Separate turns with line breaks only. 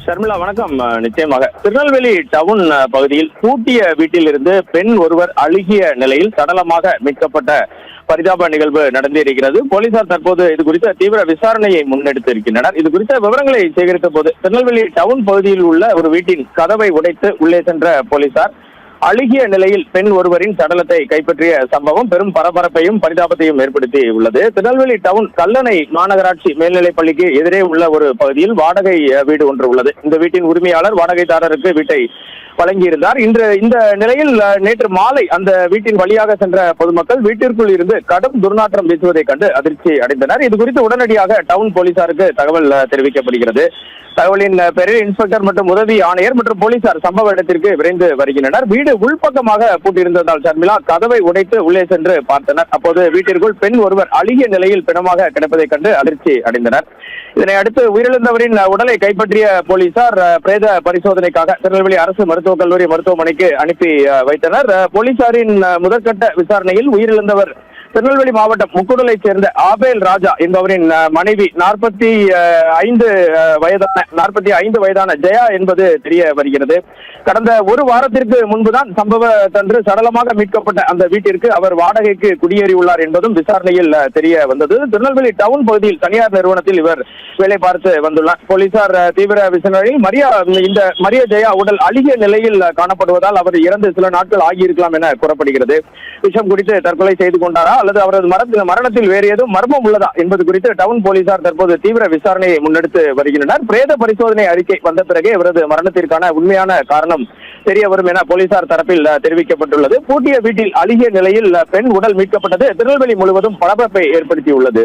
ஷர்மிளா வணக்கம். நிச்சயமாக திருநெல்வேலி டவுன் பகுதியில் பூட்டிய வீட்டில் இருந்து பெண் ஒருவர் அழுகிய நிலையில் சடலமாக மீட்கப்பட்ட பரிதாப நிகழ்வு நடந்திருக்கிறது. போலீசார் தற்போது இது குறித்த தீவிர விசாரணையை முன்னெடுத்து இருக்கின்றனர். இது குறித்த விவரங்களை சேகரித்த போது திருநெல்வேலி டவுன் பகுதியில் உள்ள ஒரு வீட்டின் கதவை உடைத்து உள்ளே சென்ற போலீசார் அழுகிய நிலையில் பெண் ஒருவரின் சடலத்தை கைப்பற்றிய சம்பவம் பெரும் பரபரப்பையும் பரிதாபத்தையும் ஏற்படுத்தி உள்ளது. திருநெல்வேலி டவுன் கல்லணை மாநகராட்சி மேல்நிலைப் பள்ளிக்கு எதிரே உள்ள ஒரு பகுதியில் வாடகை வீடு ஒன்று உள்ளது. இந்த வீட்டின் உரிமையாளர் வாடகைதாரருக்கு வீட்டை வழங்கியிருந்தார். இந்த நிலையில் நேற்று மாலை அந்த வீட்டின் வழியாக சென்ற பொதுமக்கள் வீட்டிற்குள் இருந்து கடும் துர்நாற்றம் வீசுவதை கண்டு அதிர்ச்சி அடைந்தனர். இது குறித்து உடனடியாக டவுன் போலீசாருக்கு தகவல் தெரிவிக்கப்படுகிறது. தகவலின் பேரில் இன்ஸ்பெக்டர் மற்றும் உதவி ஆணையர் மற்றும் போலீசார் சம்பவ இடத்திற்கு விரைந்து வருகின்றனர். வீடு உள்பக்கமாக பூட்டியிருந்ததால் ஷர்மிளா கதவை உடைத்து உள்ளே சென்று பார்த்தனர். அப்போது வீட்டிற்குள் பெண் ஒருவர் அழுகிய நிலையில் பிணமாக கிடப்பதை கண்டு அதிர்ச்சி அடைந்தனர். இதனை அடுத்து உயிரிழந்தவரின் உடலை கைப்பற்றிய போலீசார் பிரேத பரிசோதனைக்காக திருநெல்வேலி அரசு மருத்துவக் கல்லூரி மருத்துவமனைக்கு அனுப்பி வைத்தனர். போலீசாரின் முதற்கட்ட விசாரணையில் உயிரிழந்தவர் திருநெல்வேலி மாவட்டம் முக்குடலைச் சேர்ந்த ஆபேல் ராஜா என்பவரின் மனைவி 45 வயதான ஜெயா என்பது தெரிய வருகிறது. கடந்த ஒரு வாரத்திற்கு முன்புதான் சம்பவத்தன்று சடலமாக மீட்கப்பட்ட அந்த வீட்டிற்கு அவர் வாடகைக்கு குடியேறியுள்ளார் என்பதும் விசாரணையில் தெரிய வந்தது. திருநெல்வேலி டவுன் பகுதியில் தனியார் நிறுவனத்தில் இவர் வேலை பார்த்து வந்துள்ளார். போலீசார் தீவிர விசாரணையில் மரியா ஜெயா உடல் அழுகிய நிலையில் காணப்படுவதால் அவர் இறந்து சில நாட்கள் ஆகியிருக்கலாம் என கூறப்படுகிறது. விஷம் குறித்து தற்கொலை செய்து கொண்டாரா அல்லது அவரது மரணத்தில் வேறு ஏதும் மர்மம் உள்ளதா என்பது குறித்து டவுன் போலீசார் தற்போது தீவிர விசாரணையை முன்னெடுத்து வருகின்றனர். பிரேத பரிசோதனை அறிக்கை வந்த பிறகே இவரது மரணத்திற்கான உண்மையான காரணம் தெரிய வரும் என போலீசார் தரப்பில் தெரிவிக்கப்பட்டுள்ளது. பூட்டிய வீட்டில் அழுகிய நிலையில் பெண் உடல் மீட்கப்பட்டது திருநெல்வேலி முழுவதும் பரபரப்பை ஏற்படுத்தியுள்ளது.